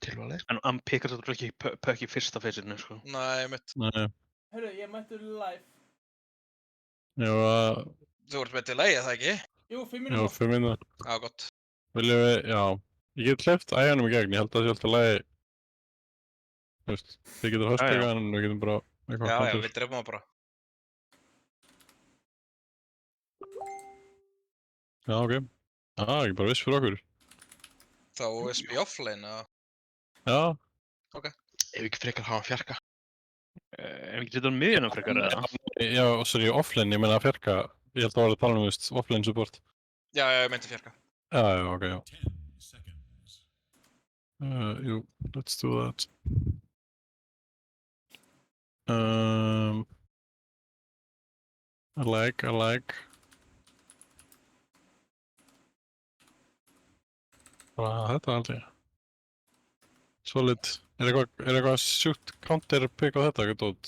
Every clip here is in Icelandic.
tilvalið. En hann pikkar þetta ekki pökk í fyrsta feysinu, sko. Nei, mitt. Nei. Hörru, ég mættu live. Já, Þú ert með til lagi, það ekki? Jú, 5 já, mínútur. 5 mínútur. Já, gott. Viljum við, já. Ég get hleypt æjanum í gegn, ég held að það sé alltaf lagi. Þú veist, þið getur hashtagað hann og við getum bara eitthvað Já, counter. við drefum það bara. Já, ok. Ekki bara viss fyrir okkur. Þá USB offline, eða? Já. Ef við ekki frekar hafa fjarka. Ef ekki setja hann miðjunum frekar, eða? Já, sorry, offline, ég meina að fjarka. Ég held að það var að tala veist, offline support. Já, ég meinti fjarka. Já, ok, já. Jú, let's do that. I like. Þetta held ég. Solid. Er eitthvað sjúkt counter pick á þetta, eitthvað dót?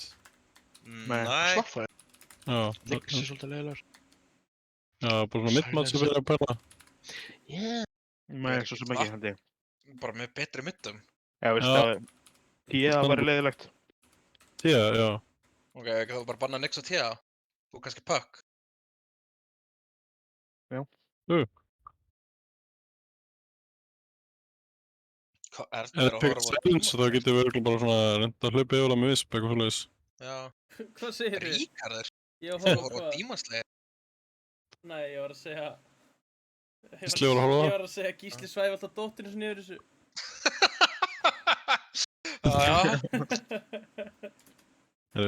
Nei. Slaffaði. Já. Nix er svolítið leiðilegur. Já, bara svona midmatch sem við erum að pæla. Nei, svo sem ekki, held ég. Bara með betri middum. Já, veist Já. það, það væri leiðilegt. Tíða, já. Ok, þá bara banna Nix og Tia. Þú kannski Puck. Já. Hvað Ef það pickar silence, þá getum við örugglega bara svona reynda að hlaupa yfirlega með visp, eitthvað svoleiðis. Já. Hvað segir þið? Ríkarður. Ég var Þú að voru á horfa á dímanslega. Nei, ég var að segja... Gísli var að horfa á það? Ég var að segja að Gísli svæfi alltaf dóttirinu sinni yfir þessu. Já. Það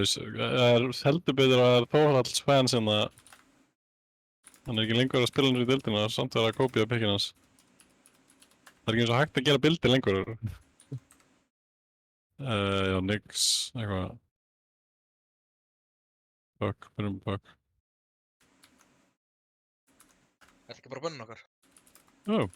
er heldur betur að það er Þórhalls fans en að hann er ekki lengur að spila hann í deildina, samt verið að kópía pickinn hans. Það er ekki eins og hægt að gera bildi lengur. Já, Nix, eitthvað. Puck, byrjum Puck. Þetta ekki bara bönnin okkar. Jú.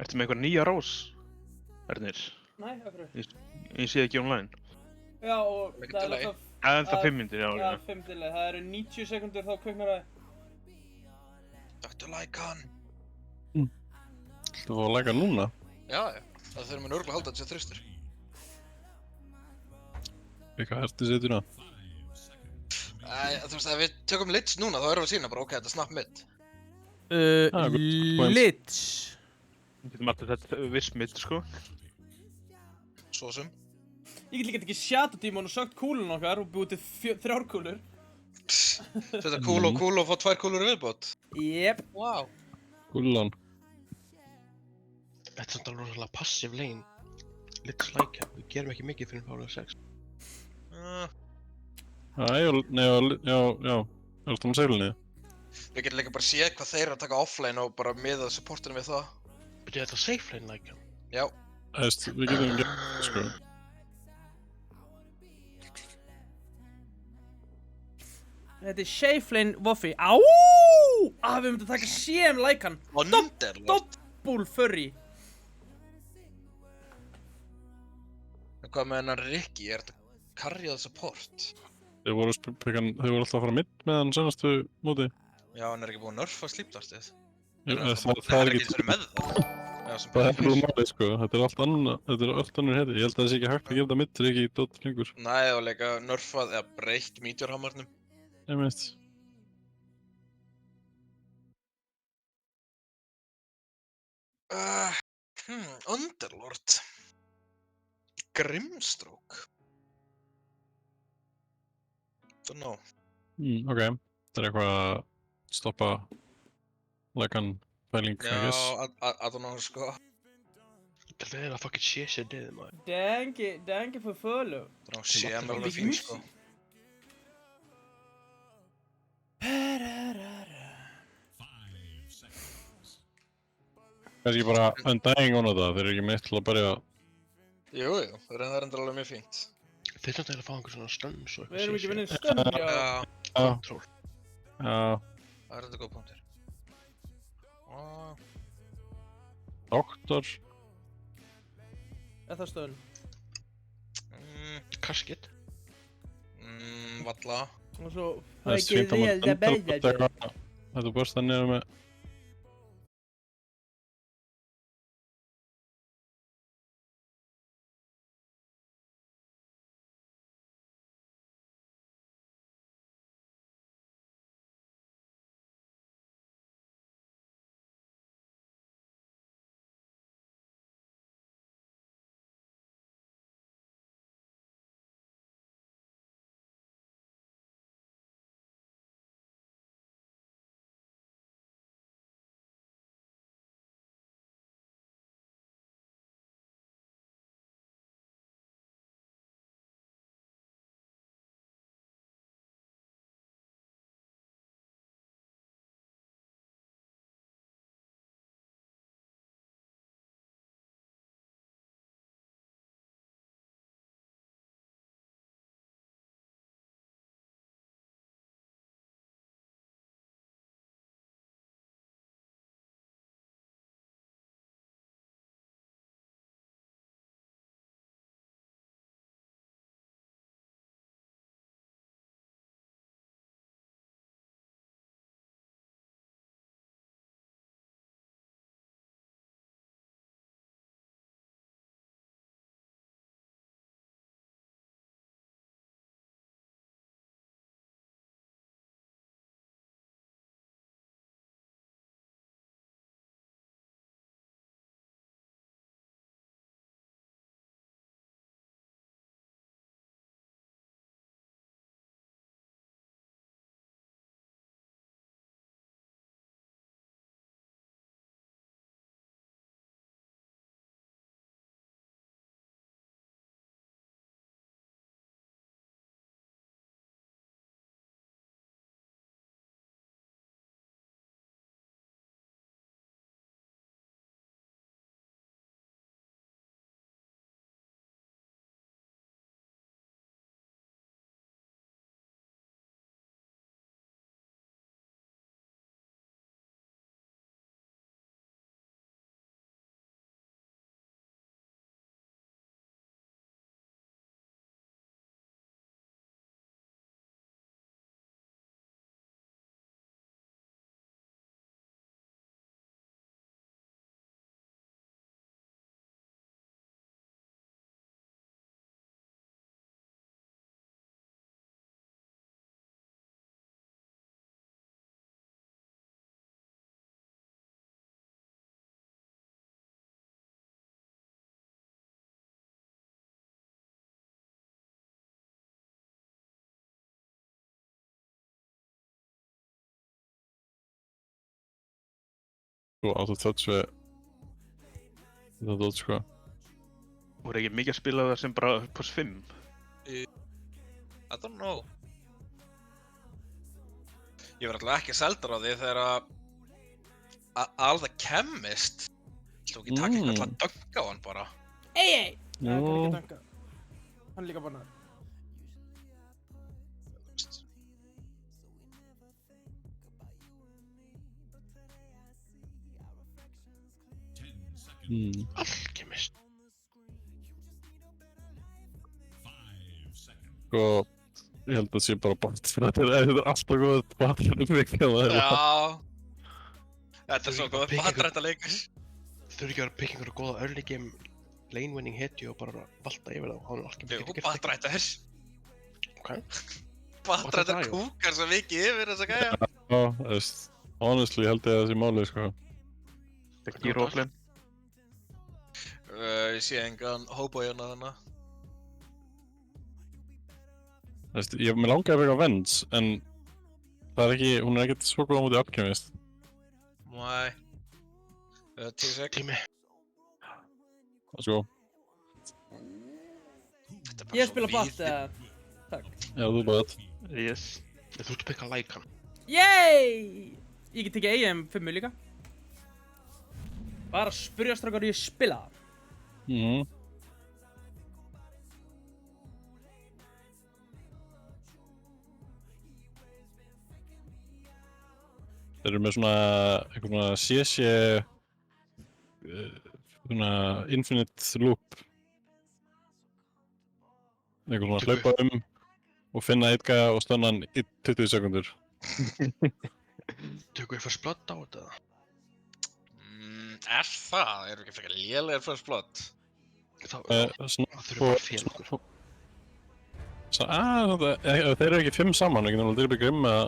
Ertu með eitthvað nýja rós, Ernir? Nei, okkur. Ég sé ekki online. Já, og Ekki það er delay. alltaf... Það er það 5 mínútur, já. Já, 5 delay. Það eru 90 sekundur þá kveiknar það. Dr. Lycan. Þú fá að læka núna? Já, já. Það þurfum við nörgulega að halda þessi þrýstur. Eitthvað herti setjuna? Þú veist, ef við tökum Litch núna, þá erum við að sína bara, ok, þetta er snap mid. Litch. Við getum alltaf þetta vissmitt, sko. Svo sem. Ég get líka ekki sjata tíman og sögt kúlun okkar og búið til 3 kúlur. Þetta er kúl og fá 2 kúlur í viðbót. Jep. Wow. Gullan. Þetta er samt alveg rosalega passive lane. Little like, við gerum ekki mikið fyrir fálega 6. Já. Er þetta seilinni? Við getum líka bara séð hvað þeir eru að taka offline og bara miðað supportinu við það. Byrju þetta safe lane like? Já. Við getum gert, sko. Þetta er safe lane Voffi. Áúúú! Við myndum að taka CM like-an. Wonderlord. Doppul furry. Hvað með hennan Rikki? Er þetta carryað support? Þeir voru alltaf að fara mitt með hann senastu móti. Já, hann er ekki búinn að nerfa sleepdartið. Það er ekki fyrir með það. Það er alveg málið, sko. Þetta er allt annur heiti. Ég held að það sé ekki hægt að gera þetta mitt þegar ekki dótt lengur. Nei, og líka nerfað eða breytt meteorhammarnum. Ég meint. Underlord. Grimstroke. Don't know. Ok. Það eitthvað að stoppa lekan pæling, I Já, guess. I don't know, sko. Det är fucking shit det man. Danke for follow. Það er sér alveg fín, sko. Kannski bara undying on þetta, þeir eru ekki mitt til að börja. Jú, það er endur alveg mjög fínt. Þeir samt að fá einhver svona stunts og Við erum ekki shit. vinnið stund, já. Já, Control. Já, það er þetta góð punktur. doktor. Er það stund? Kasket. Valla. Og svo Það er svínt að maður endur eitthvað. Þetta börst það niður með. Sko, autotouch við þetta dót, sko. Voru ekki mikið að spila það sem bara plus 5? I don't know. Ég var alltaf ekki seldar á því þegar að Al the Chemist ætlum ekki taka eitthvað til að dönga á hann bara. Ei! Jú. Hann kann ekki danka. Hann er líka bannar. Alchemist. Sko, ég held að það sé bara bort fyrir þetta er alltaf góð batterinu vikið að það er. Já. Þetta er svo góð batrætta leikur. Þau eru ekki að vera að pikka einhverja góða early game lane winning hetju og bara valta yfir þá. Hann er alchemist. Jú, batrættar. Ok. Batrættar kúkar svo mikið yfir þessa gæja. Já, þú veist, honestly held ég að það sé málið, sko. Ekki í róflin. ég sé engan hópa hérna þannig. Þú veist, mér langar að vega Vents, en það er ekki, hún er ekkert svo góð á móti Alchemist. Nei. 10 sek. Tími. Let's go. Þetta er bara Ég svo spila bot, víð- takk. Já, þú bætt. Yes. Þú ert að peka lækan. Yey! Ég get tekið AM 5 líka. Bara að spyrja strákar ég spila. Mhm. Þeir eru með svona, eitthvað svona CC, svona infinite loop. Eitthvað svona hlaupa og finna eitthvað og stöðna hann í 20 sekundur. Tökum við fyrst blödd á þetta? Er það? Eru ekki frekar lélegir first blood? Þá, Svona, það þurfum bara félagur. Þeir eru ekki 5 saman, ekki náttúrulega Dirby Grimm eða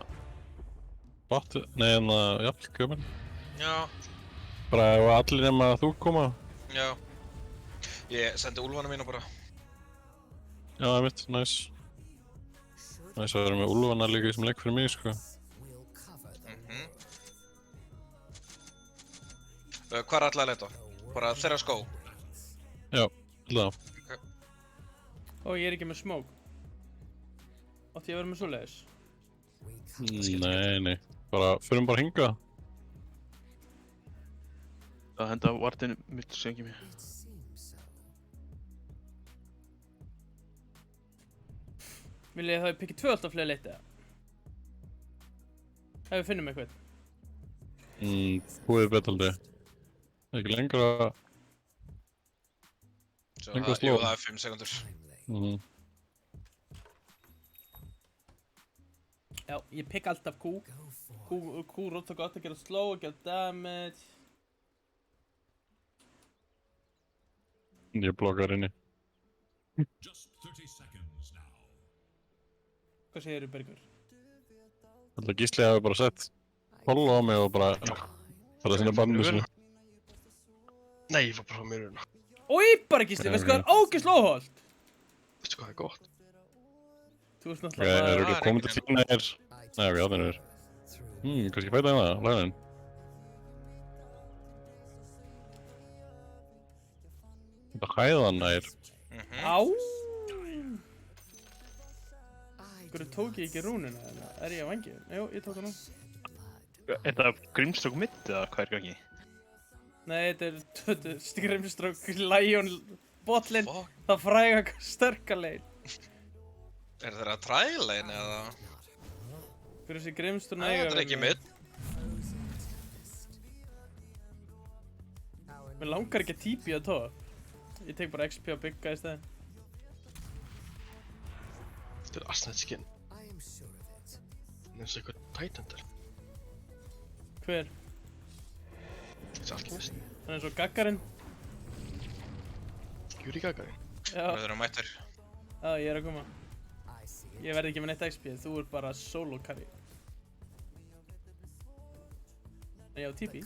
Bot, nei en jafnvel Gömur. Já, Bara ef allir nema þú koma. já. Ég sendi úlfana mína bara. Já, það er mitt, næs. Næs að vera með úlfana líka í þessum leik fyrir mig, sko. Hvað er alltaf að leita? Bara þeirra skó? Já, alltaf. Ó, ég er ekki með smoke. Átti ég að vera með svoleiðis? Nei. Förum bara hingað. Það henda vartinu mitt sem ekki mér. Viljið þið að ég pikki 2 alltaf fleiri leiti, eða? Ef við finnum eitthvað. Húið betaldi. Ekki lengra. Lengra Jú, slóð. það er 5 sekundur. Já, ég pikk alltaf Q. Q róta gott að gera slow, að gera damage. Ég blokkar inni. Hvað segirðu, Bergur? Alltaf Gísli hafi bara sett hollow á mig og bara sinna bannu sinni. Nei, ég var bara á myruna. Ói, bara Gísli, veistu hvað er ógeðslega óholt? Veistu hvað er gott? Þú veist Ok, náttúrulega eru bara... ekki komið til þín er... Nei, ok, þannig er. Kannski fæta hérna, lænin. Þetta hæðan nær. Á! Hverju tók ég ekki rúnuna, eða er ég á vangið? Jú, ég tók það nú. Er þetta Grimstroke mitt eða hvað er gangi? Nei, þetta er Grimstroke Lion botlinn, Fuck. það fræga sterkalein. Er þeirra trælein eða? Hverju sé Grimstroke Nei, þetta er ekki mitt. Mér langar ekki að típi að tóa. Ég tek bara XP og bygga í stæðin. Þetta er Asnet skin. Eins og eitthvað Titans. Hver? Þetta er Alchemist. Hann er eins og Gaggarinn. Yuri Gagarin. Já, Við erum mættir. já, ég er að koma. Ég verð ekki með neitt XP, þú er bara solo carry. Nei, já, TP.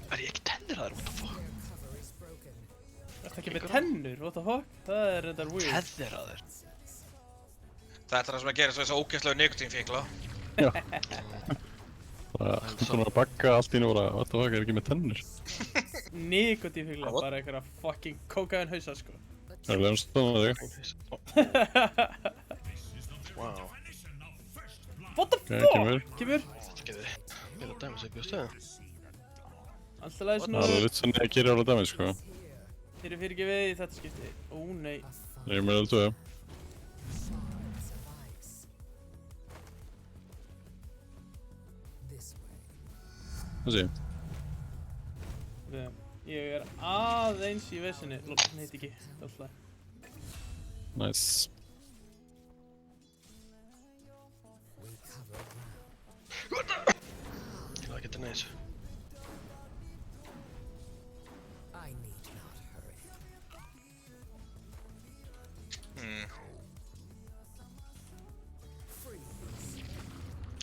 Er ég ekki tennir þar, what the fuck? Ertu ekki með tennur, what the fuck? Það er reyndar weird. Tennir að þér. Þetta er það sem að gera svo þessu ógeðslegu nikotínfíkla. Bara, svona að bakka allt í nú bara, what the fuck, er ekki með tennur. Nikotífíkla, bara einhverja fucking kókaðin hausa, sko. Það er leiðan stöðan þig. Wow. What the Ok, fuck? kemur. Kemur. Þetta getur vel að dæma sig bjóðst það. Alltaf leiði Það er svona. litt sannig að gera ára damage, sko. Þeir eru fyrir ekki við í þetta skipti. Ó, nei. Ég er með öldu þau. Það sé. Ég er aðeins í vesinni. Lól, hann heiti ekki. Alltaf. Nice. Ég laði ekki að þessu.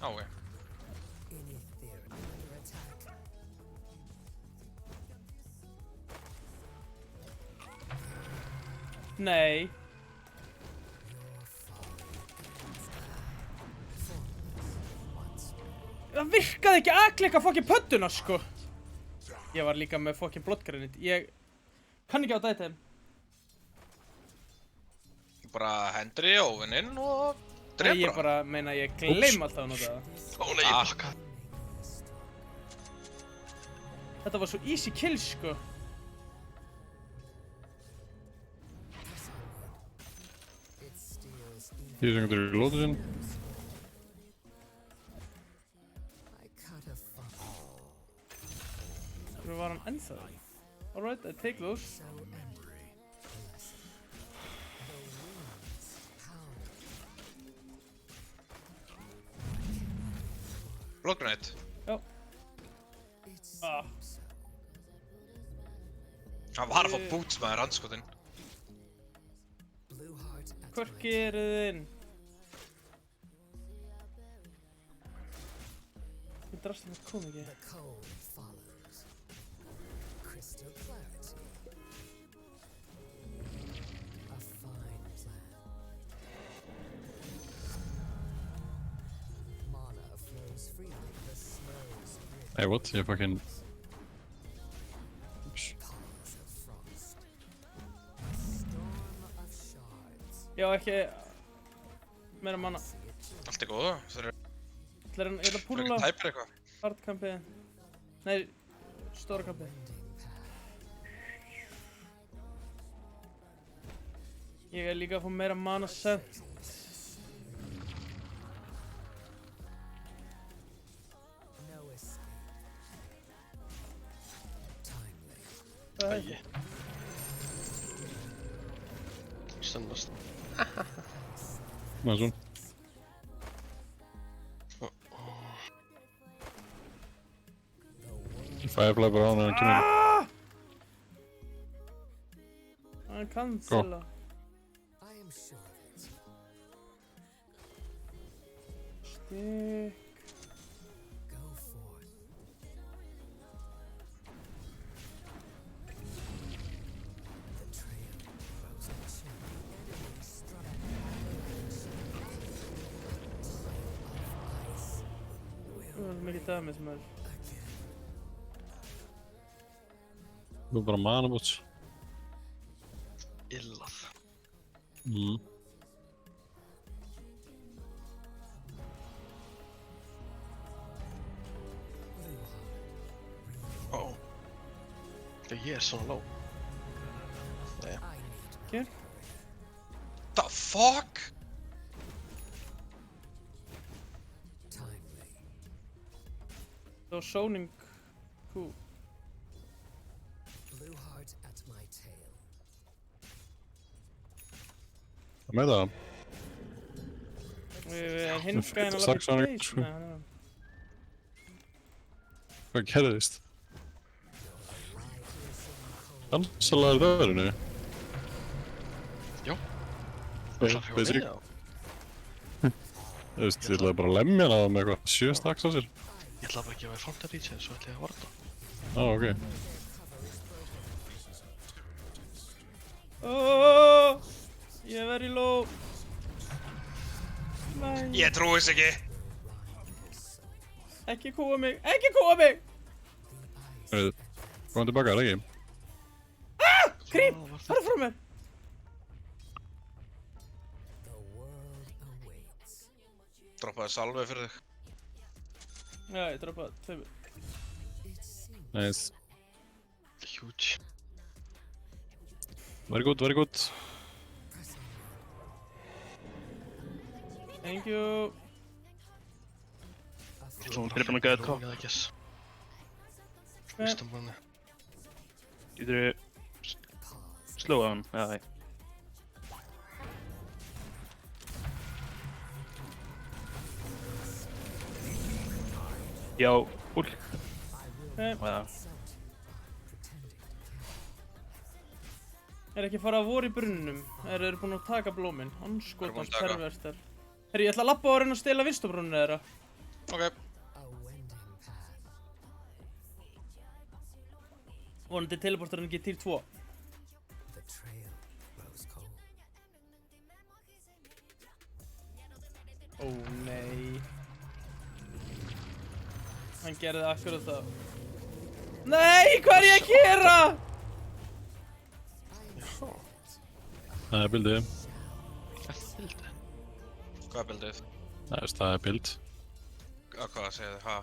Ok. Nei. Það virkaði ekki að klikka fokkin pödduna, sko. Ég var líka með fokkin bloodgranit. Ég kann ekki á dæta þeim. Þú bara hendur í óvinninn og Nei, drepur ég hann. bara meina ég gleym alltaf að nota það. Ó nei, ég bakka. Þetta var svo easy kill, sko. Tíu sekundur í lótusinn. Hvernig var hann ennþá? Alright, I take those. Bloodgranate. Já. Ah, Hann var að fá boots með randskotin. hvorki eru þið inn? Ég drast með kom ekki. Hey, what? Ég fucking... Já, ekki meira manna. Allt er góða. Það er Ég ætla að ekki púla tæpir eitthvað. hardkampið. Nei, stóra kampið. Ég er líka að fá meira mana sent. Hvað er þetta? Sennast. Næsson. Firefly bara á hann eða kynni. Hann cancela. Stikk. Það er mikið damage maður. Þú er bara manabóts. Illað. Ó. Þegar ég er svona lág. Nei. Hér? The fuck? Það var zoning Q. Það með það. Er hinn Það gæinn að fyrir labba í Sonic, base? sko. Nei, hann er hann. Hvað gerðist? Dansalaður döðurinu? Já. Það veist ekki. Þú veist, ég ætlaði bara að lemja hana með eitthvað 7 stacks á sér. Ég ætla bara að gefa þér frontal reach en svo ætla ég að varta. Ok. Ég verð í low. Nei. Ég trúi þess ekki. Ekki kúa mig. Ekki kúa mig! Komum tilbaka, er það ekki? Creep! Farðu frá mér! Droppaði salve fyrir þig. Já, ég droppaði tveimur. Nice. Huge. Very good, very good. Thank you. Someone tripping a good call. I guess. Yeah. Vistum hann. Either slow on. Aye. Yo, ult. Okay. Wow. Er ekki farið að voru í brunnum? Eru þeir búin að taka blómin? Anskotans búin að taka. pervertar. Herri, ég ætla að labba og reyna að stela vinstubrúninu þeirra. Ok. Vonandi teleportar hann ekki til 2. Hann gerði akkurat það. Nei, hvað er ég að gera? Það er bildið. Hvað er bildið? Það er bild. Hvað segir þið, ha?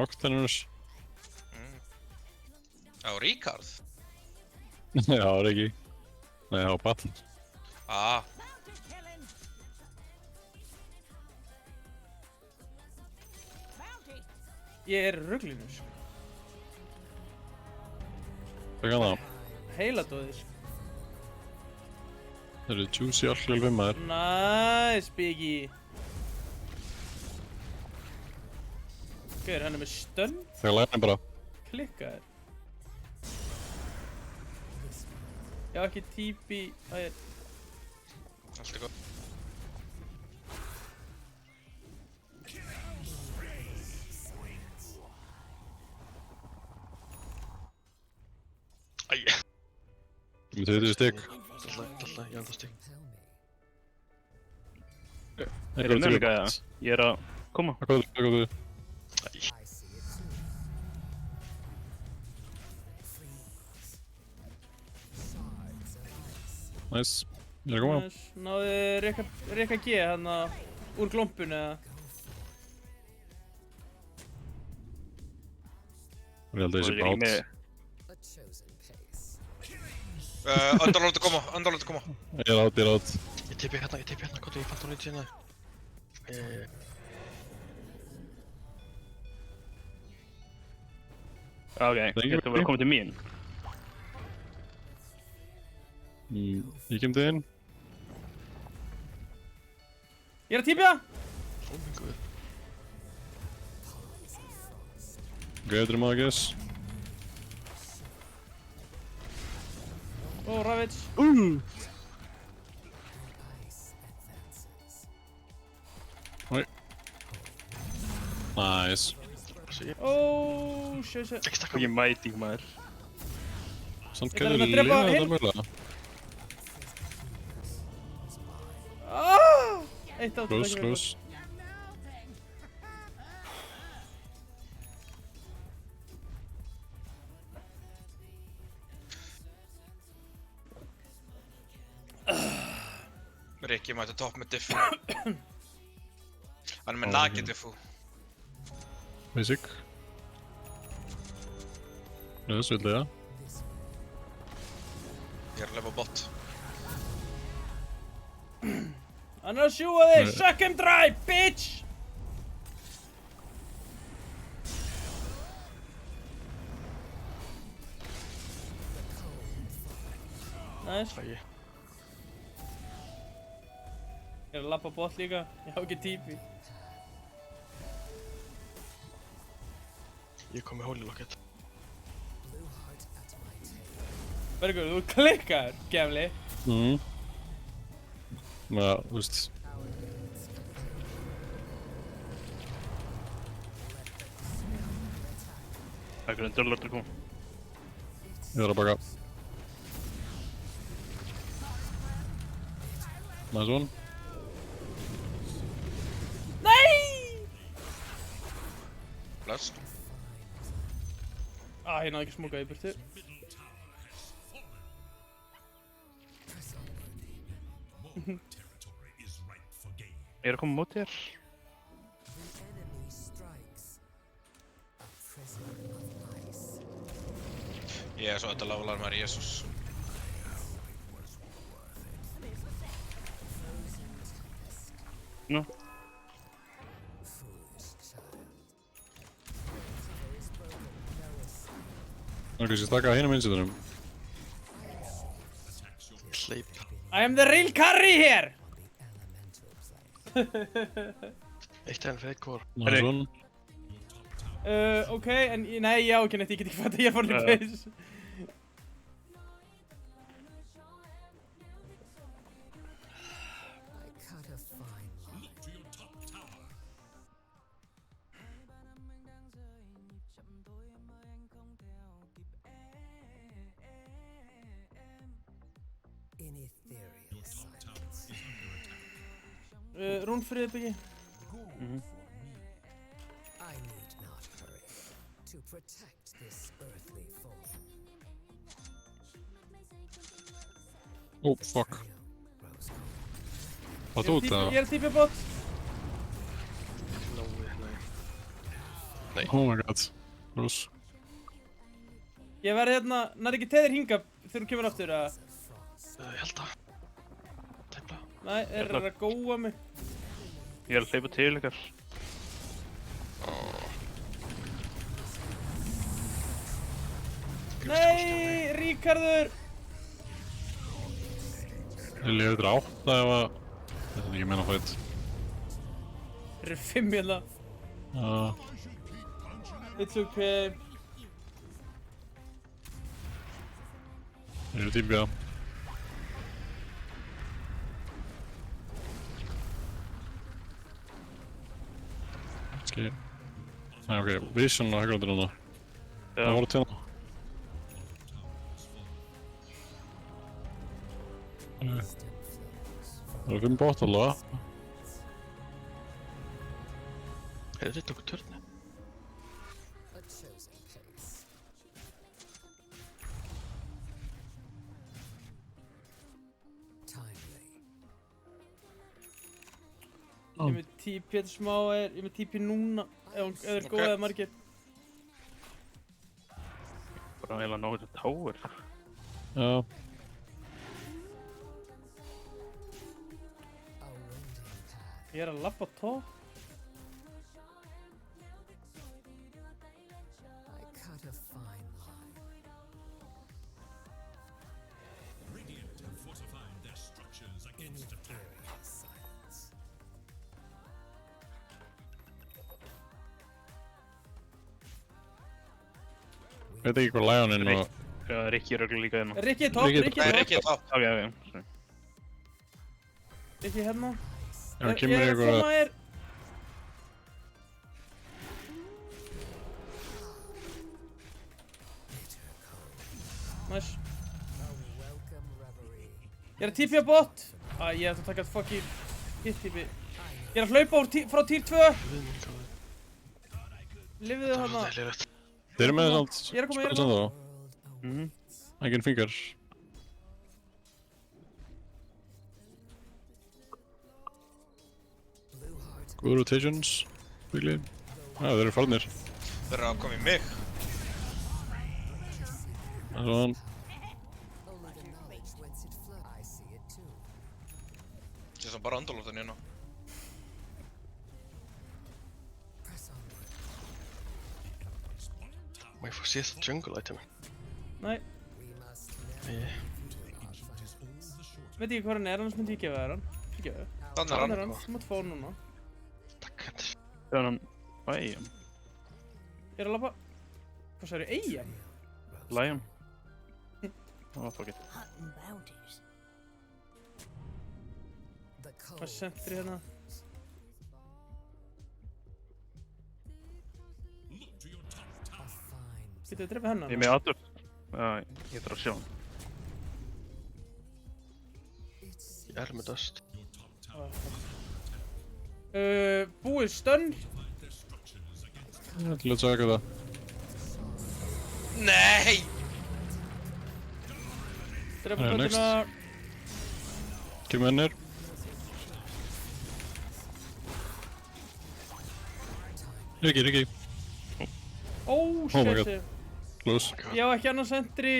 Octanus. Á Ríkard? Já, Riki. Nei, á Battle. Ah, Ég er í ruglinu, sko. Hvað kann það? Heiladóðið, sko. Það eru juicy allgjörl 5 maður. Nice, Biggie. Gauður, hann er með stönn. Það læna bara. Klikkaður. Já, ekki típi. Það er... allt er gott. Æ, Við tötum stygg. Alltaf, ég anda stig. Eru með líka, eða? Ég er að koma. Hvað er þú? Nice. Ég er að koma. Nice. Náðu Rikka G hérna úr glompun eða? Ég held að þessi bát. Undarlót að koma. Ég er átt. Ég tippi hérna, hvað ég fann tónið síðan. Ok, þetta var að koma til mín. Ég kem til þinn. Ég er að típja! Ó minn guð. Gauður maður, guess. Ó, Ravage. Oi. Nice. Ó, sjö. Ekki stakka Og ég mæti, maður. Samt Ég gæður þarf að drepa liða hinn. þetta mögulega. Eitt át. Close. Rikki mætti topp með diffu. Hann er með nagi diffu. Basic. Villiða. Ég er að lefa bot. Hann er að sjúga þig! Suck him dry, bitch! Nice. Æ, Ég er að lappa bot líka. Ég há ekki típi. ég kom með holy locket. Bergur, þú klikkaður, gemli. Já, þú veist. Það er Underlord að koma. Ég er að baka. Nice one. Nei! Bless. Ég náði ekki að smóka í burtu. Ég er að koma móti þér. Ég er svo þetta lálar maður, Jesus. Nú. Það er kannski stakka hinum innsettunum. Hleyp. I am the real carry here! Eitt enn fake core. Nice one. Ok, en nei, ég á ekki neitt, ég get ekki fatt að ég fór í base. Rúnfriði byggi. to protect this earthly form. Oh, fuck. Hvað þú út Ég það? er típi bot. Nei. Oh my god. Rús. Ég verði hérna, nær ekki teðir hinga þegar þú kemur aftur að... Ég held að. Tæpla. Nei, er að góa mig. Ég er að hleypa til ykkar. Nei, Ríkarður! Ég lefði þetta 8 ef að... Þetta er ekki meina fætt. Þeir eru 5 hérna. It's okay. Þeir eru típja. Nei, ok, Vision á hægrandur núna. Það voru til hana. Það eru 5 bótt allavega. Heyrðu þetta okkur törni? A chosen place. Timely. Ég er með TP þetta smá ég er með TP núna. Ef þeir góða eða margir. Bara eiginlega ná þetta tower. Já. A winding path. Ég er að labba á topp. I cut a fine line. In eerie silence. Veit ekki hvað Lionin og... Já, Rikki er örugglega líka hérna. Rikki er topp, Rikki er Rikki Nei, er ekki topp. þá. Ok. Sorry. Rikki hérna. Já, Ég kemur er að ykkur koma að... þér. Nice. A welcome reverie. Ég er að TP bot. Ég ætla að taka fucking hit TP. Ég er að hlaupa frá tier 2. Lifiðu Það hana. er liðrætt. Þeir eru með samt... Ég er að koma spila hérna. samt þá. Engin fingar. Good rotations. Byggli. Já, þeir eru farnir. Þeir eru að koma í mig. Það er svona... Only the knowledge whence it flows. I see it too. Ég er bara andalóttan hérna. Press onward. Má ég fá síðasta jungle itemi? Nei, We must Nei. never futile our fights. veit ekki hvað hann er, annars myndi ég gefa þér hann. Fyrirgefðu. Þannig er Hann hann. er hann, þú mátt fá hann núna. Takk hendur. Það er hann... Lion. Ég er að labba... Hvað sagður, Eyjan? Lion. Oh, fuck it. Hunting bounties. The Hvað cold sentri hérna? a fine Getur við drefið hennan? Ég er með aðdur. Já, ég þarf að sjá hann. Ég er með dust. Búið stönn. Ég ætla að taka það. Nei! Drepa Það er next. pötuna. Kemur hennir. Rikki, Rikki. Ó, Oh my god. shit. Close. Ég á ekki annað sentri.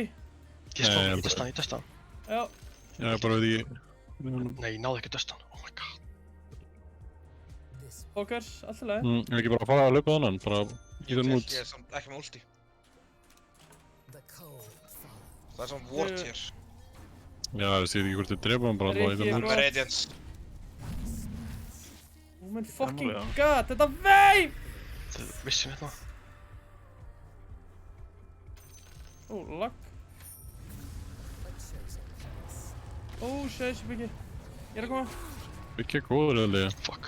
Ég sló, Nei, ég ég dust hann, ég dust hann. Já, Já, bara veit ekki. Nei, ég náði ekki dust hann. Oh my god. this okkar, alltaf leið. Er ekki bara að fara að laupa þannan? Bara í þenn út. Ég er samt ekki með ulti. the cold follows. Það er svona ward hér. Já, ég sé ekki hvort þið drepa hann bara alltaf í Rikki, þenn Hann út. með radiance. Oh my fucking Já. god, þetta veif! Þið vissum hérna. Ó, lag. A chosen place. Ó, shit, ég byggi. Ég er að koma. Ekki góður eða lega. Fuck.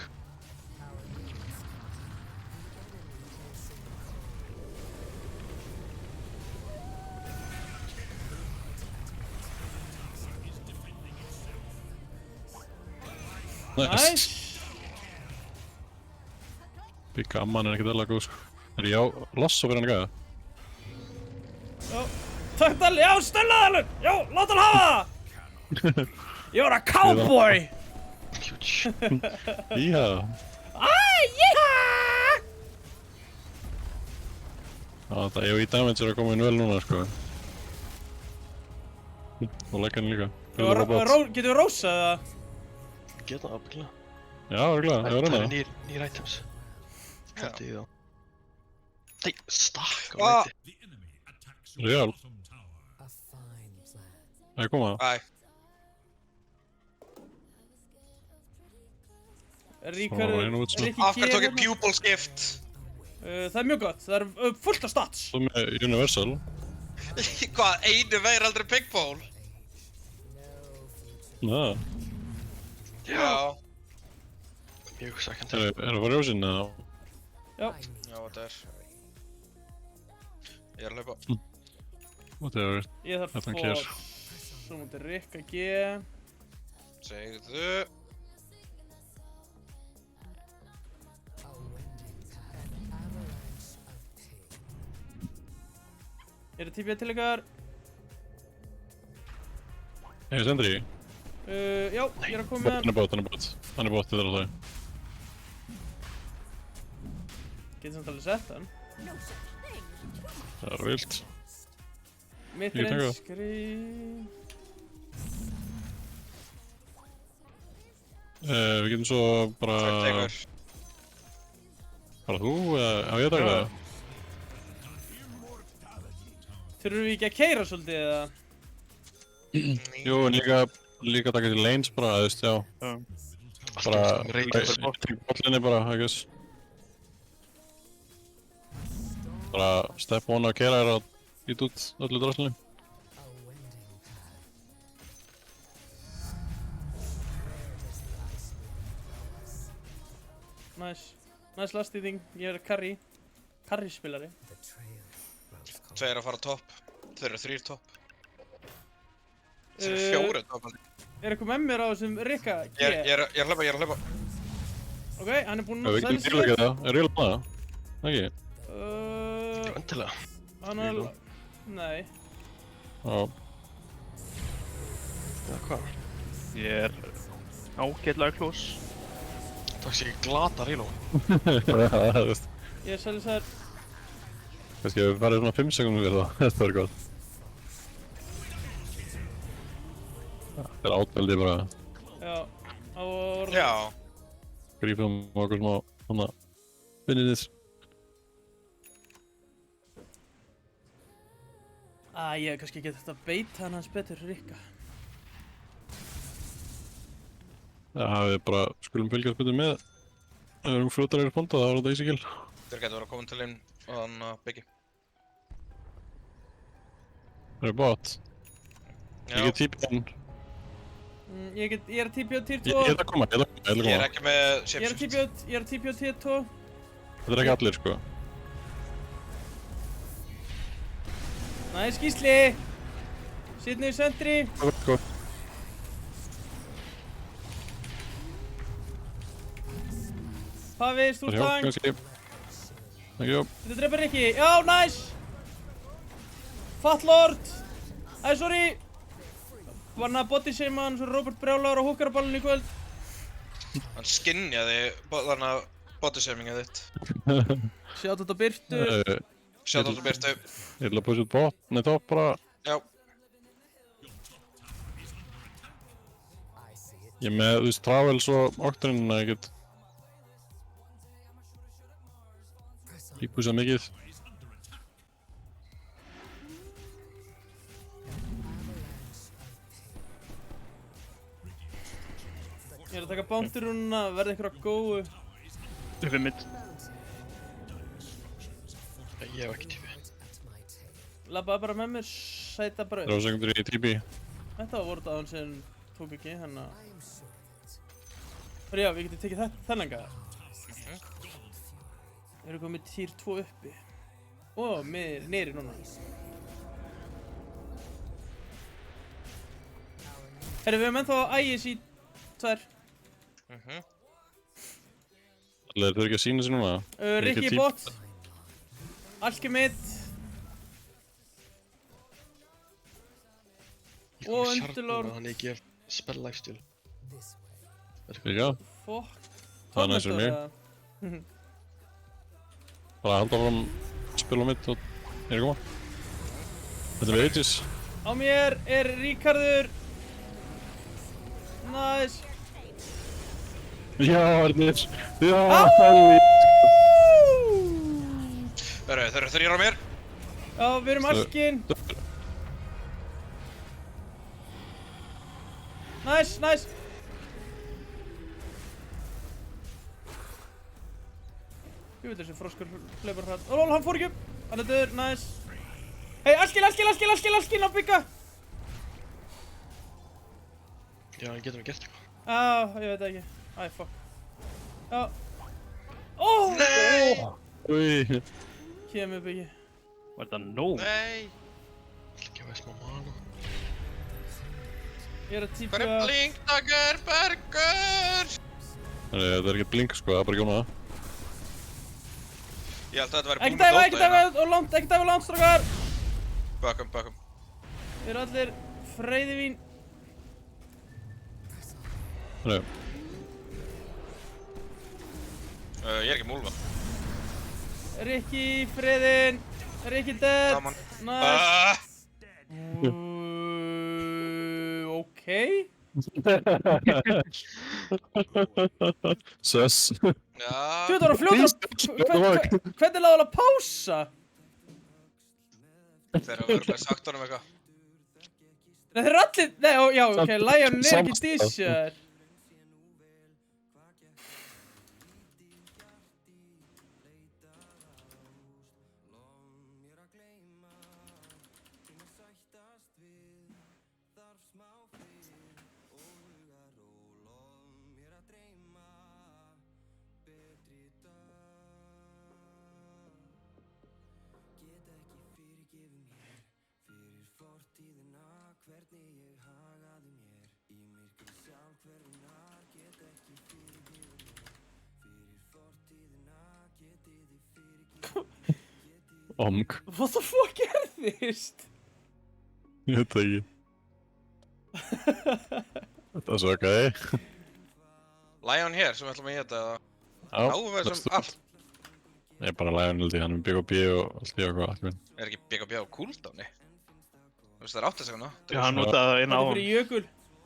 Nice. Nice. Big amman er ekkert alveg góð sko. Er ég á lossa fyrir hann gæða? Já, takk Dalli, já, stöllaði alveg! Já, láta hann hafa það! Ég var að cowboy! Huge. Íha! Jíha! Já, það AOE damage er að koma inn vel núna, sko. Og leggja hann líka. Getum við rósað það? Geta það ábygglega. Já, örugglega, ég var Það reyna eru það. nýr items. Hætti í þá. Nei, stakk á Ah. leiti. Real, A fine plan. það er koma. Æ, Ríkar, Svo var einu útslag. Rikki af hverju tók ég hérna. pupil skipt? Það er mjög gott, það er fullt af stats. Svo með Universal. Hvað, einu veir aldrei pigpole? Já, Já. Mjög sækjandi. er það var ljósinn eða? Já, Já, þetta er. Ég er að hlaupa. Whatever. ég þarf Þetta að ker. fá svo mútið Rikka G. Segðu. A wending path. An avalanche of pain. Er það típið til ykkar? Hei, Sendri. Já, ég er að koma með Hann hann. er bótt, hann er bótt. Hann er bótt, þetta er það. Getur samt alveg sett hann. Það er vilt. Mitt Ég taka er það. skrif. Við getum svo bara... Það tekur. Bara þú, eða á ég að taka það? Þurfum við ekki að keyra svolítið eða? Jú, en líka taka til lanes bara, þú veist, já. Bara... Bollinni bara, I guess. Bara step 1 að kera er að ít út öllu draslinni. A wending path. Nice last eating, ég er carry spilari. The trail grows cold. Tveir að fara topp. Þeir eru 3 topp. Þeir eru Eh, 4 topp. Er eitthvað með mér á þessum Rikka G? Ég er að hlaupa, ég er að hlaupa. Ok, hann er búinn Við að getum selja tilvægja það, er real maður? Ekki? Endilega. Hann er... Nei. Já. Já, hvað? Ég er ágætlega close. Tók sér ekki glata reload. Það veist. Ég er selja þessar... Kannski ef við farið svona 5 sekundum við það, þetta verður gott. Þetta er átveldi bara. Já. Á... Já. Grípum okkur smá, svona, vinninir. Ég hef kannski getið þetta að beita hann hans betur, Rikka. Já, við bara skulum fylgjast betur með. Ef við erum fljótar responda, þá er þetta easy kill. Þeir getur verið að koma til inn og hann byggi. Það er bot. Já. Ég get típið hann. Ég er að típja á tier 2. Ég er að koma, ég er að Ég er koma. ekki með Ég er shapeshift. að típja á tier 2. Þetta er ekki allir, sko. Næs Gísli. Sitt niður sentri. Sko. Pavi, Það er hjálp, stúrtang. kannski. Ekki hjálp. Þetta drepa Rikki. Já, næs. Fattlord. Sorry. Vann að bodyshaima hann svo Robert Brjálar og húkar á ballinu í kvöld. Hann skinjaði þarna bodyshamingið þitt. Sjátt þetta Byrtu. Sjátt áttu Byrtu. Ég ætla að pussa út bot, nei topp bara. Já. I see it. Ég er með, þú veist, Travels og Octane, ég get Press on. ekki pussað mikið. Ég er að taka bounty rúnuna, verða ykkur á góðu. Uppi mitt. Ég hef ekki tífi. At my tail. Labbaði bara með mér, sæta brauð. 3 sekundur í TP. Þetta var vorið aðan sem tók ekki, hérna. I am sure of it. Já, við getum tekið þennan gæða. Erum komið tier 2 uppi. Ó, niðri núna. Herru, við erum ennþá að ægis í 2. Allir þau ekki að sína sér núna? Ég Rikki get bot. Alchemid. Og Underlord. Hann ekki gef spell lifesteal. Já, Fuck. það er næstur mig. Bara halda áfram spila mitt og er að koma. Þetta er Aegis. Á mér er Ríkarður. Nice. Já, Ernir. Já, Þeir eru 3 á mér. Já, við erum alkin. Nice, nice. Ég veit þessi froskur hleypar hratt. Ó, lol, hann fór ekki upp. Hann er döður, nice. Hei, alkin á bygga. Já, hann getur gert eitthvað. Á, ég veit það ekki. Æ, fuck. Já. Ó! Nei! Úi. Kemur byggi. Var þetta nóg? Nei! Ekki að veist smá mana. Ég er að típa... Hvað er blinkdagur, Bergur? Þetta er ekkert blink sko, það er bara ekki það. Ég held að þetta væri Ekki búin með dæfa og langt, ekki dæfa langt, strákar. Bökkum. Við erum allir freyðivín. Nei, Ég er ekki múlva. Rikki, friðinn. Rikki dead. Saman. Nice. Okay. Söss. Já. Þú veit að fljóður að... Hvernig laði hann að pása? Þeir hafa örugglega sagt honum eitthvað. Nei, þeir eru allir... Nei, já, ok, Lion er ekki dísjar. Omg. What the fuck gerðist? Ég veit það ekki. Þetta er svo okay. Lion hér sem við ætlum að geta eða... Já, Náum við þessum allt. Ég er bara Lion held ég, hann er BKB og allt í okkur allt minn. Er ekki BKB á cooldowni? Þú veist það er 8 sekúnda. Já, hann notaði eina á Það er hann. fyrir jökul.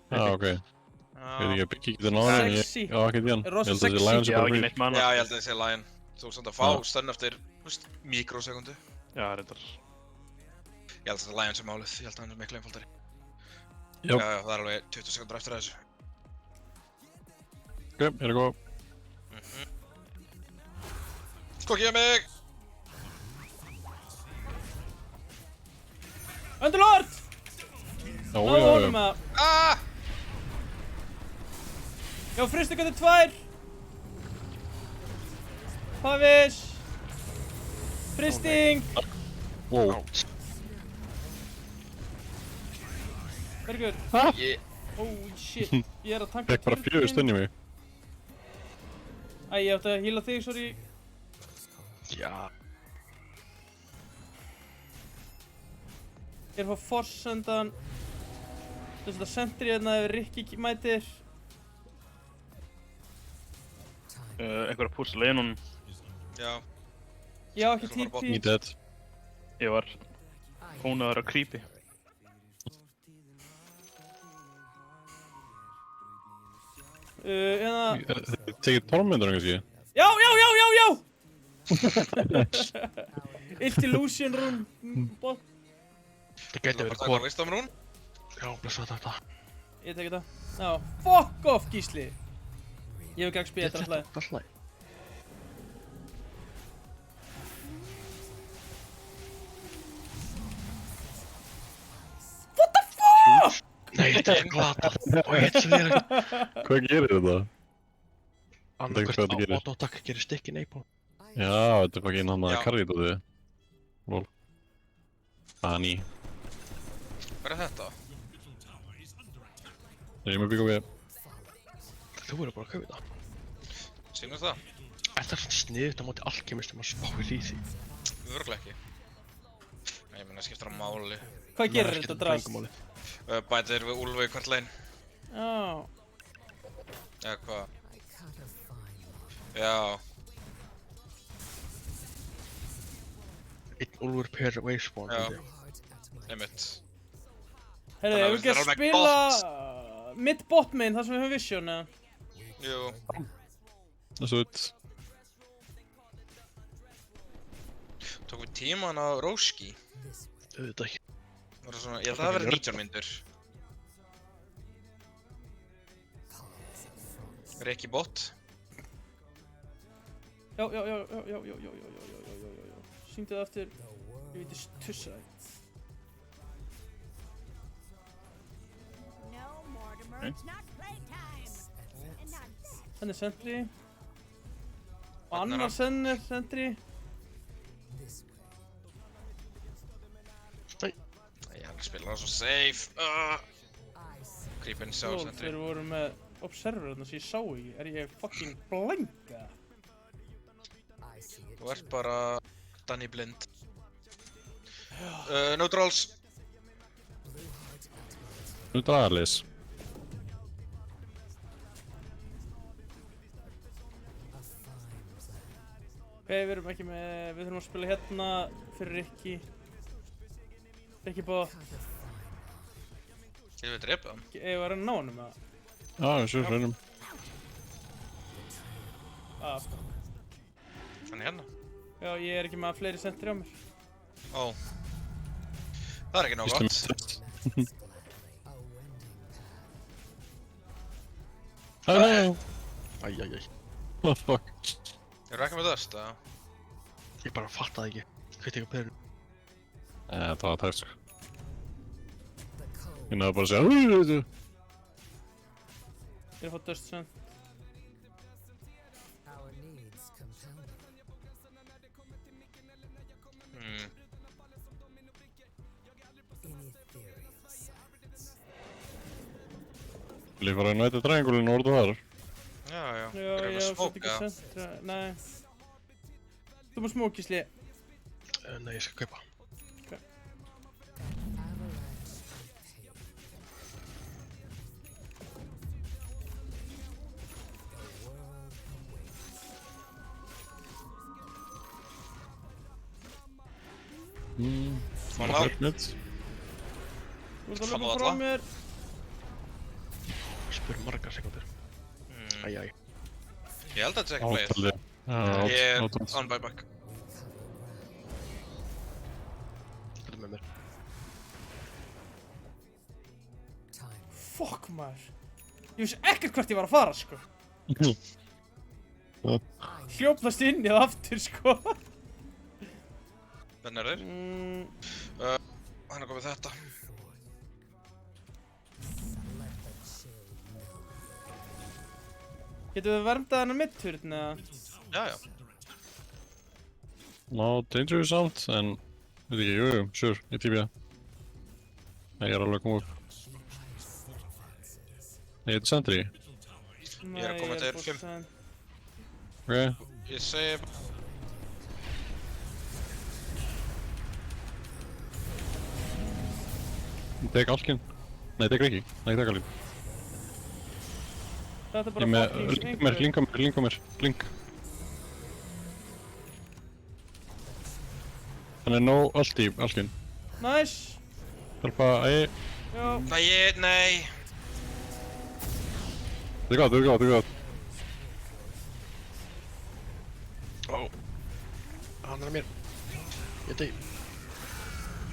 Já, ok. Ég veit ekki að byggja getur náður en Sexy. ég á ekkert í hann. Er rosa Ég held að þessi sexy. Lion sé Já, bara ekki free. neitt manna. Já, ég held að það sé Lion. Þú ert samt að fá Já. stönn eftir, þú veist, mikrosekundu. Já, reyndar. Ég held að það er Lion sem málið. Ég held að hann er miklu einfaldari. Já. Já, það er alveg 20 sekundur eftir þessu. Ok, ég er að góða. Skokkið mig! Underlord! Já, Ná já, honum já. að... Ah! Já, fristikandi 2. Pavis. Fristing. Wow. Bergur. Ég... Holy shit. Ég er að tanka Fekk bara 4 stund í mig. Æ, ég átti að heala þig, sorry. Já. Ég er að fá forsendan. Þess að það sentri hérna ef Rikki mætir. Einhver að púsla Lennon. Já. Ég á ekki Ég ætla að fara TP. Í dead. Ég var ónaður að creepy. Tekið tormendur kannski? Já! Illt illusion rune bot. Það gæti verið Það kor. er Wisdom Rune. Já, blessa þetta. Ég tek þetta. Já. Fuck off, Gísli. Ég hef ekki spila þetta alltaf. Alltaf. What the fuck? Nei, þetta er glatað. Og ég heit sem þér ekki. Hvað gerir þetta? Annarkvært hvað þetta gerir. auto-attack gerir stikki neipól. Já, þetta er fucking hann að Já. karrið út þig. Lol. Ani. Hvað er þetta? Það er með BKB. Þú verður bara að kaupa það. Sýnum það? Er það svona sniðut á móti alkemistum að spáir í því? Örugglega ekki. Nei, ég meina skiptir á máli. Hvað gerir þetta drast? Bætir við Úlfu í hvert legin. Já. Eða hvað? I cut a fine line. Já. Einn úlfur per wayspawn. Já. held ég. Heart at my Einmitt. Heyrðu, Þannig að hefur við ekki að erum alveg spila mid-bot main þar sem við höfum vision eða? Jú. Það er svo út. Tók við tíman á Róski. Auðvitað ekki. Það var svona, ég held að það verið 19 myndur. Rikki bot. Já. Sýndi það aftur. Ég veit tussa það. No, Mortimer, it's not playtime. And not that. Hann er sentry. Og Hvernig er annar hann? senn er sentry. Nei, hann spilar það svo safe. Creepin sjá Lol, sentri. þeir voru með observer þarna sem ég sá ekki. Er ég fucking blænga? I see it. Þú ert bara Danny blind. Neutrals. Nú draðalis. Ok, við erum ekki með, við þurfum að spila hérna fyrir Rikki. Rikki bóð, Getum við drepað hann? ég var að ná hann með það. Já, svo reynum. Hann er hérna. Já, ég er ekki með fleiri sentry á mér. Ó. Það er ekki nóg Íslam gott. mitt. A wending path. Hello. Æjæjæj. What the fuck? Eru ekki með döst, eða? Ég bara fattaði ekki. Hvað tekur perun? Það var tært sko. The cold. Ég náðu bara að segja. Ég er að fá dust sent. Our needs compel me. In ethereal silence. Vil ég fara að næta triangulinn og orða þar? Já. Já, Erum ég við á svo ekki smóka? sentry, nei. Þú maður smókisli. Nei, ég skal kaupa. Avalanche of pain. The world awaits. Smá ná. Mitt. Þú ert að Falla löpa frá alla. mér. Spur margar sekundur. Æjæj. Ég held að þetta sé ekki playið. Átaldi. Ég er Átaldi. on buyback. Þetta er með mér. Time. Fuck maður. Ég vissi ekkert hvert ég var að fara, sko. Hljópðast inn í það aftur, sko. Hvernig er þeir? Hann er komið þetta. Let the chill know. Getum við vermdað hennar midturn, eða? Já. Ná, dangerous samt, en veit ekki, jú, sure, ég típi það. Nei, ég er alveg að koma upp. Nei, þetta er sentry. Nei, er að koma til búinn fimm. sent. Ok, Ég segi... ég tek alkinn. Nei, ég tek ekki. Nei, ég tek alkinn. Þetta er Ég bara er með, fucking linka mér, link. Hann er no ulti, alkinn. Nice. Hjálpa, Já. Nei. þetta er gott, þetta er gott. Ó. Hann er að mér. Ég dey.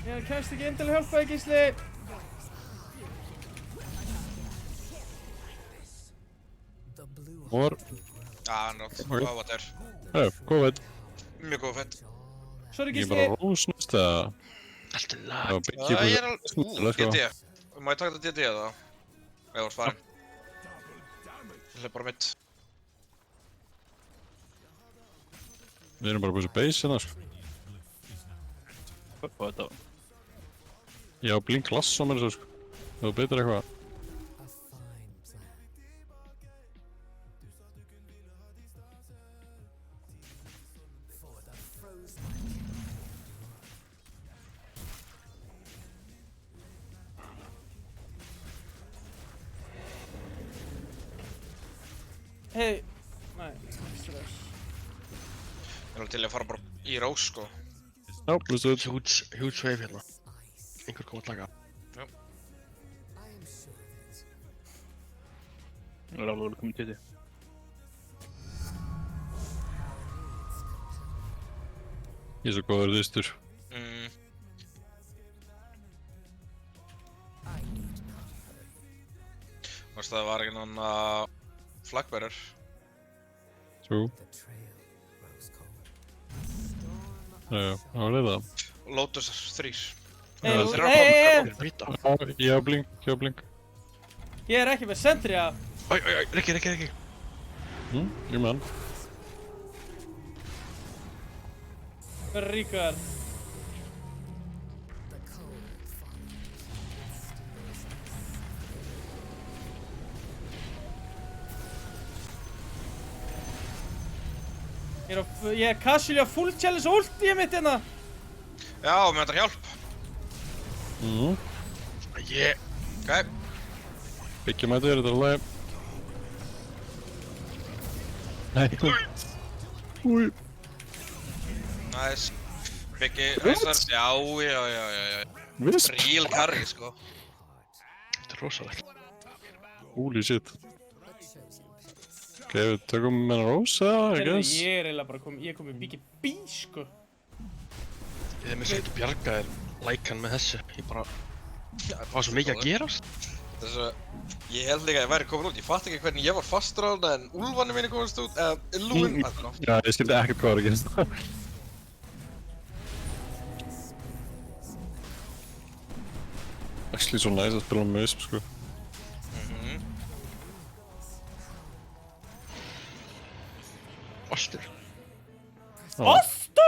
Ég kemst ekki inn til að hjálpa þig, Gísli. The blue Mór, Hann rátt. Ok. Hvað var þetta? góð veit. Mjög góð fett. Sorry, Ég er Gísli. bara rósnust eða... Allt er Já, lag. byggja Ég er let's go. alveg... DD. Má ég taka þetta DD þá? Eða þú ert farin. Það er bara mitt. Við erum bara búið þessu base hérna, sko. Hvað þetta? Ég á blink lass á mér þessu, sko. Þú betur eitthvað. a fine plan. For the frozen Hei, nei, strax. Ég er alveg til að fara bara í rós, sko. Já, hlustu út. Huge wave hérna. Einhver kom að taka. Það er alveg komið til því. Ég er svo góður þýstur. Varst það var ekki nána flaggbearer. True. Já, það var það. Lotus 3. Hey, Þeir eru að hey, koma. Býta. Já, ég á blink. Ég er ekki með sentry að... Rikki. Ég mann. Hver er ríkar? Ég er casually á full challenge ulti mitt hérna. Já, með þetta hjálp. Ok. Byggja mætið, þetta er alveg. Nei. Úi. Nice. Biggi, reisar. Já. Vist. Real carry, sko. Þetta er rosalegt. Holy shit. Ok, við tökum með Rosa, I Heyrðu, guess. ég er eiginlega bara komið, ég er komið Biggi B, sko. Ég hef mér svo ekki bjarga þér lækan með þessu. Ég bara... Það var svo mikið að gerast. Þetta er svo... Ég held líka að ég væri komin út. Ég fatt ekki hvernig ég var fastur á hana en úlfarnir mínu komast út. Eða Lúin... Já, ég skildi ekkert hvað var að gerast. Actually svo nice að spila með Wisp, sko. Ostur. OSTUR!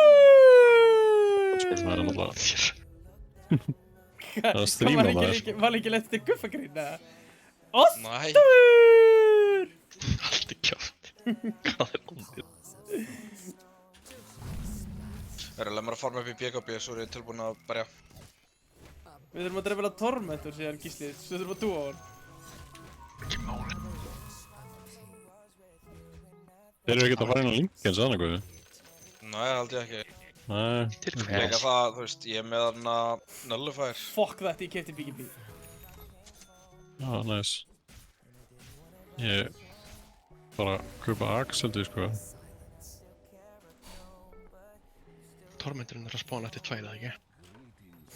Það er náttúrulega... Það er að Það stríma var maður, ekki, sko. var ekki lett til guffagrín, eða? Næ. OSTUR! Allt er kjátt. Hvað er ómið? Það er alveg maður að farma upp í BKB svo er ég tilbúinn að berja. Við þurfum að drefa Tormentor síðan Gísli, svo þurfum að dúa á hann. Ekki máli. Þeir eru ekkert að fara inn á link eins og annað, guði. Næ, það held ég ekki. Nei. Til Líka hvers? það, þú veist, ég er með hana Nullifier. Fuck þetta, ég kefti Biggi B. Já, nice. Ég... bara kaupa Axeldi, sko. Tormenturinn er að spána eftir 2, eða ekki?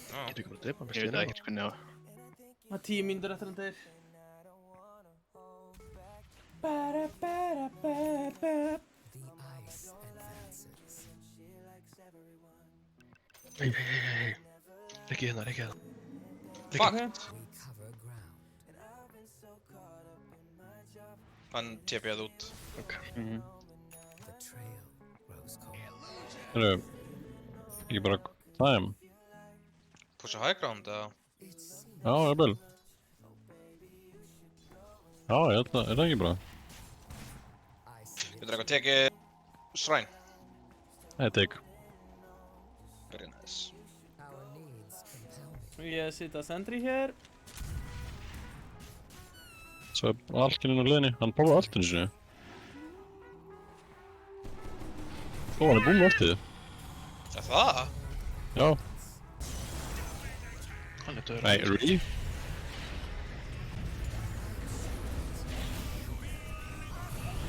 Já. Getur ekki bara að drepa með Ég veit steina? ekkert hvernig það. Það er 10 mínútur eftir hann deyr. Ba-da-ba-da-ba-ba. Hei. Rikki hérna. Fuck! Hann TP'að út. Ok. Heyrðu, ekki bara time. Pusha high ground, eða? Já, jafnvel. Já, ég held að, er það ekki bara? Getur eitthvað tekið Shrine? Nei, take. Very nice. Ég sita sentry hér. Svo er Alkin inn á liðinni, hann prófaði alltinu sinni. Ó, hann er búinn með alltið. Er það? Já. Hann er döður. Nei, really?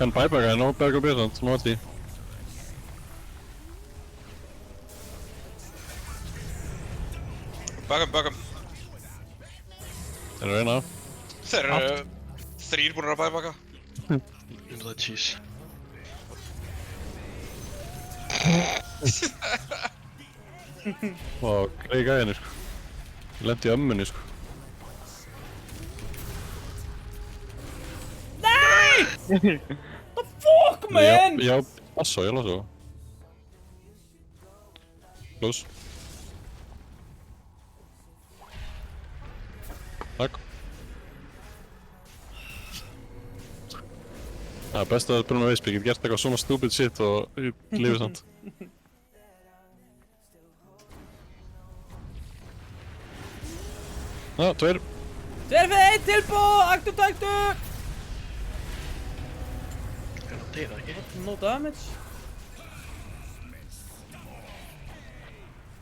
Hann bæbakaði, nó berg og byrðand, má því. Bögum. Þeir eru reyna. Þeir eru 3 búin að bæbaka. You know the cheese. Vá, greið gæðinni, sko. Ég lendi í ömmunni, sko. Fuck, man! Já, passa, ég láta svo. Close. Takk. Það er best að það er búin með Wisp, ég get gert eitthvað svona stupid shit og ég lifi samt. Já, 2. Þeir fyrir 1 tilbúð, aktu. Deyr það ekki? No damage.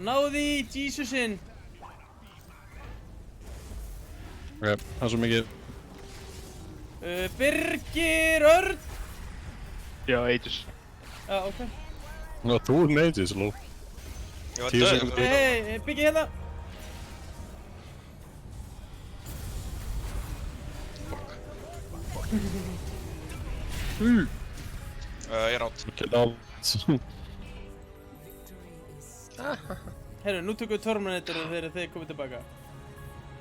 Náði í Jesusinn. Ok, það er svo mikið. Birgir Örn. Já, Aegis. Já, ok. Ná, þú er neitið, lol. Ég var 10 döður sekúndur. Hei, Biggi hérna. Ég er átt. Get allt. Herru, nú tökum við Terminator þegar þið komið tilbaka.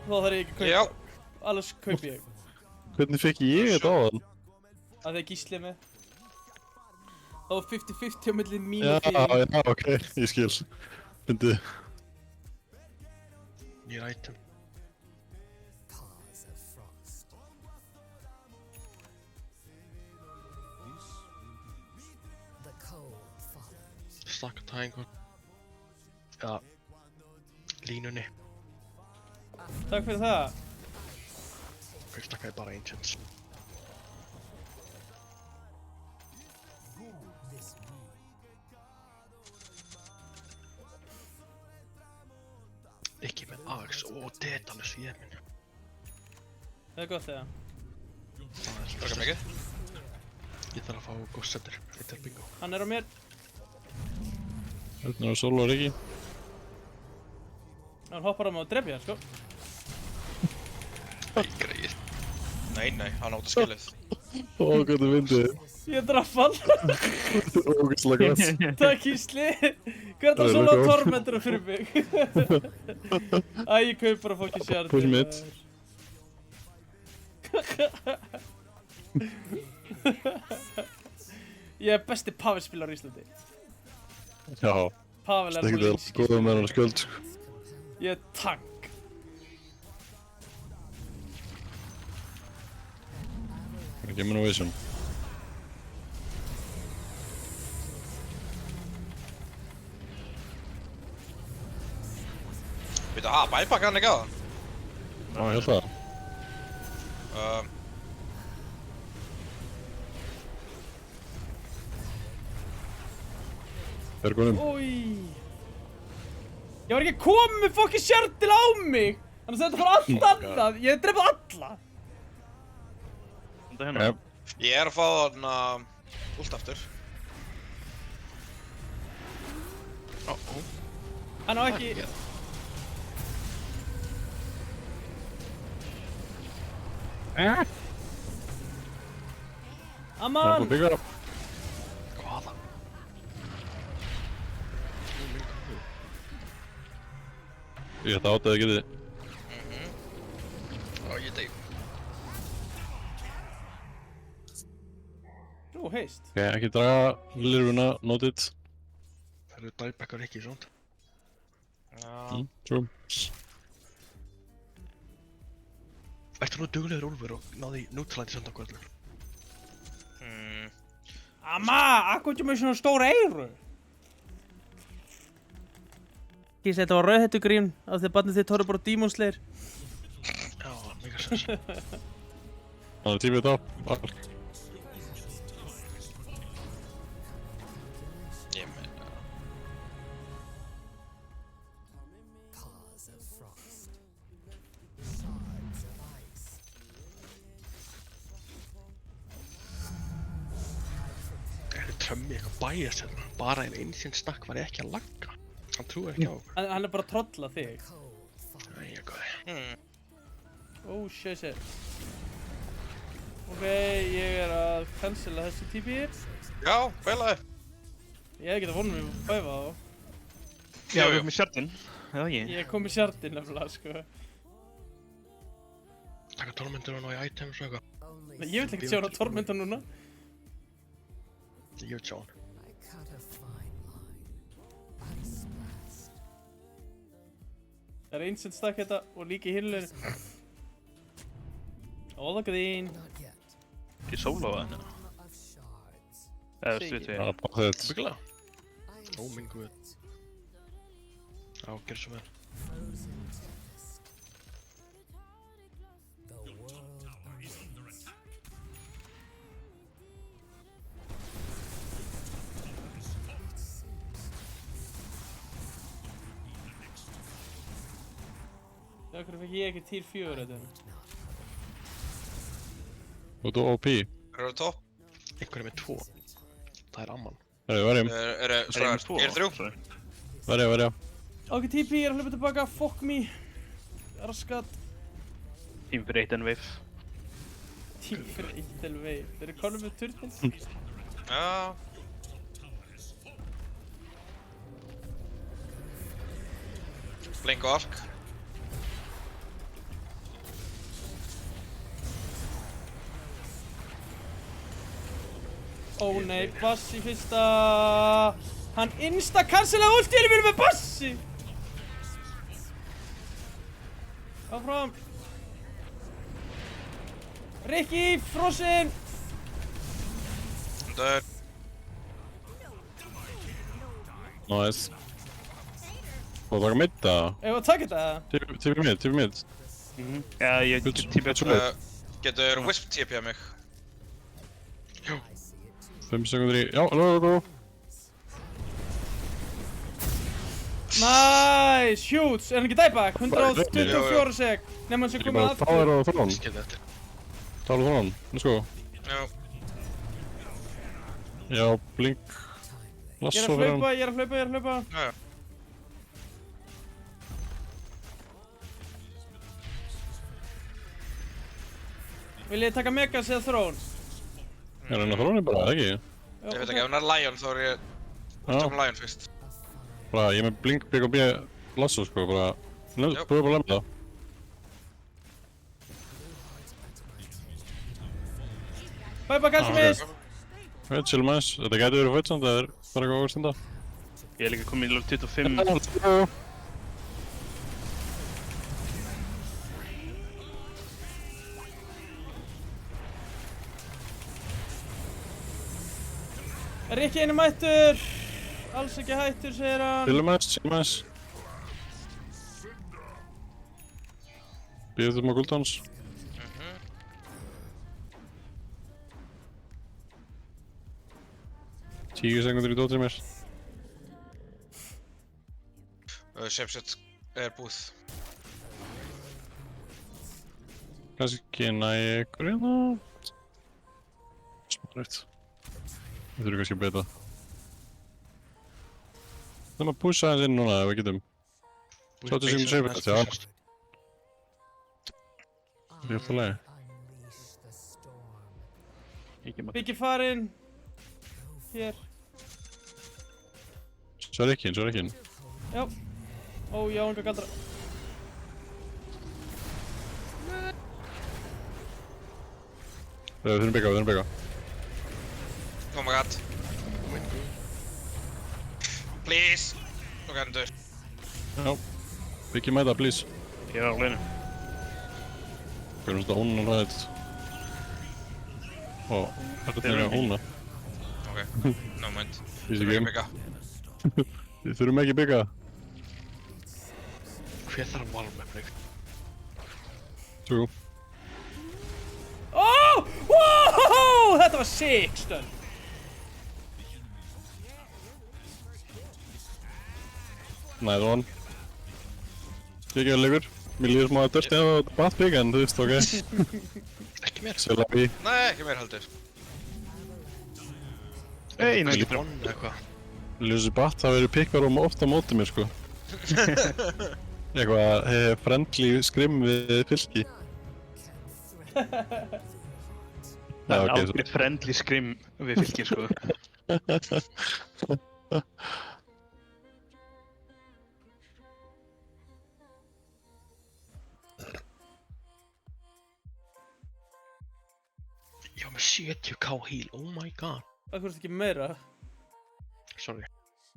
Þá þarf ég ekki að kaupa. Já. Annars kaup ég. Hvernig fekk ég þetta á þann? Að þeir gísli með. Það var 50-50 á milli mín Já, og þig. já, ok, ég skil. Fyndið. Nýr item. Paws of frost. The cold follows. Stakka tæðingur. Já. Línunni. Takk fyrir það. Ég stakkaði bara Ancients. Ekki með Axe og Dedalus ég minn. Það er gott þegar. Það er Takk svo mikið. Ég þarf að fá Ghost Center. Þetta er bingo. Hann er á mér. Hérna er Solo og Riki. Hann hoppar á mig og drefi hann, sko. Æ, greið. Nei, hann átt að skilið. Ó, hvernig fyndið. Ég draf hann. Ógeðslega gott. Takk Gísli. Hvernig Það er svona góð. tormentur fyrir mig? Æ, ég kaup bara fokkin sjardir. Push mid. Ég er besti Pavel-spilar á Íslandi. Já, Pavel er stekkt vel. Góða með hann að skjöld. Ég er tank. Það kemur nú Vision. Veitu, bæpakka hann ekki á það? Já, ég held það. Bergunum. Új. Ég var ekki að koma með fokkin sjardir á mig. Þannig að þetta fór allt annað. Ég hef drefð alla. Þetta hérna. Ja, Ég er að fá þarna ult aftur. Hann á ekki... það er Aman! búið að byggja. Hvaða? Ég ætla átt að það getið. Já, ég deyf. Nú, heist. Ok, ekki draga lirfuna, noted. Það eru dæpakkar ekki, svona. True. Ertu nú duglegur Úlfur og náði nútlæti senda okkur allir? Amma, akkur ekki með svona stóra eyru? Ég seti þetta var rauðhettugrín af því að barnið þitt horfði bara Demon Slayer. Já, mega sens. Það er tímið top. Ég meina... Paws of frost. Shards of ice. Er þið trömmi eitthvað bæjast hérna? Bara einn einsinn snakk var ég ekki að lagga. Hann trúi ekki á okkur. Hann er bara að trolla þig. Cold follows. Æ, ég góði. Oh shit. Ok, ég er að cancela þessi TP. Já, feilaði. Ég hef ekki það vonum við að bæfa þá. Já, við erum með sjartin. Það ekki. Ég kom með sjardin nefnilega, sko. Taka tormendur og ná í items og eitthvað. Only Nei, ég vil ekkert sjá hann að tormenta núna. Ég vil sjá hann. I cut a fine line. Ice blast. Það er einsinn stakk þetta og líka í hinleginu. Óða grín. Not yet. Ég sólaði hann. Of shards. Eða stutt við. Já, bara þetta. Byggla? I Ó, minn guð. Já, gerð svo vel. frozen tempest. The world burns. af hverju fekk ég ekki tier 4 þetta? Og þú OP. Eru topp? Einhver er með 2. Það er amman. Verjum. Eru, strákar, ég 3? Verja. Ok, TP er að hlaupa tilbaka, fuck me. Raskat. Team fyrir 1 wave. Team fyrir 1 wave. Þeir eru konum með turtles. Já. Blink og ork. Ó nei, Bass í fyrsta. Hann insta-cancelaði ultið við erum með Bassi. Áfram. Rikki, Frosin. Dör. Nice. Og taka midda. Ef að taka þetta. Tipi mid. Já, ég Good- get típið good að Getur Wisp TP mig? 5 sekundur í. Já, go. Nice, huge. Er hann ekki dieback? 124 sek. Nefnum hann sem Ekki komið bara aftur. power og þrón. Skilði þetta. Tala þrón. Let's go. Já. Já, blink. Ég Lasso er að fyrir hann. hlaupa. Já. Vil ég taka Megas eða Throne? Er hann að þróni bara, ekki? Ég veit ekki, ef hún er Lion þá er ég... Tökum Lion fyrst. Bara, ég er með blink, BKB, lasso sko, bara... Já. Pröfa bara að lemja það. Bye Gasmist. Veit, chillum aðeins. Þetta gæti verið fætt samt, það er bara eitthvað overstunda. Ég er líka komið í level 25. Let's go! Rikki einu mættur. Alls ekki hættur, segir hann. Chillum aðeins. Býðum þetta á guldáns. Tíu sekundur í dóttir mér. Shapeshot er búið. Kannski næ ykkur hérna. Smárætt. Við þurfum kannski að beita. Það er að pusha aðeins inn núna ef við getum. 30 sekundur save, já. Það er alltaf leið. Ég kem að Biggi farinn. Hér. Svo er ekki inn. Já. Ó, já, enga galdra. Við þurfum bygga. Oh my god. Please. Ok, hann dör. Já. Byggi mæta, please. Ég er á hleinu. Hvernig þetta hún og ræðið. Ó, þetta er að húna. Ok, no mind. Easy Ekki game. bygga. Við þurfum ekki bygga. Hver þarf að valma með mig? True. Ó! Wow! Þetta var sick stund. Næði von. Ekki að leikur. Mér líður smá að dörsti að það bat bygga en þú veist, ok. Ekki mér. Selabi. Nei, ekki meir heldur. Hey, Kannski næstu. bronn eða eitthvað. Ljósi bat, það verður pikkar ofta á móti mér, sko. Eitthvað friendly skrim við fylki. Það er ok, svo- aldrei friendly skrim við fylki, sko. Ég var með 70k heal, oh my god. Það hvort ekki meira. Sorry.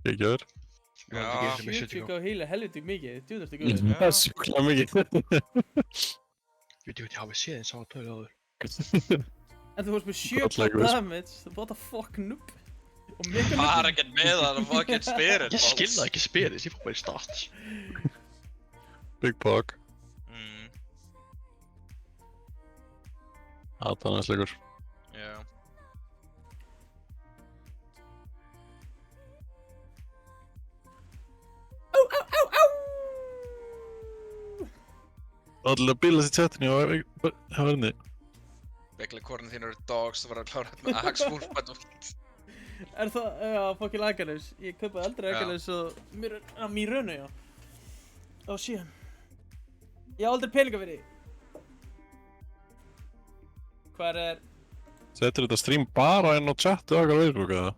Ekki að þér. Ég var ekki eins og með 70 70k. á heila helviti mikið. Djúðast ekki verið. Það er sjúklega mikið. Ég veit, ég hafi séð eins á að tölu áður. En þú varst með Gott 7 leikur. damage. What the fuck noob. Og mega Bara noob. ekkert með það að fucking spirit. Ég skilði ekki spyrir, ég fór bara í stats. Big Pog. Mm, Hata næst leikur. já. Allir að bíla sér chatinu og hafa henni. Begli hvorn þín eru dogs, þú verður að klára hérna Axe Wolfbite og... Er það, já, fokkin Agalus. Ég kaupaði aldrei Já. Agalus og Mírunu, já. Ó, síðan. Ég á aldrei peninga fyrir því. Hvar er... Setur þetta stream bara inn á chatu okkar á Facebook eða?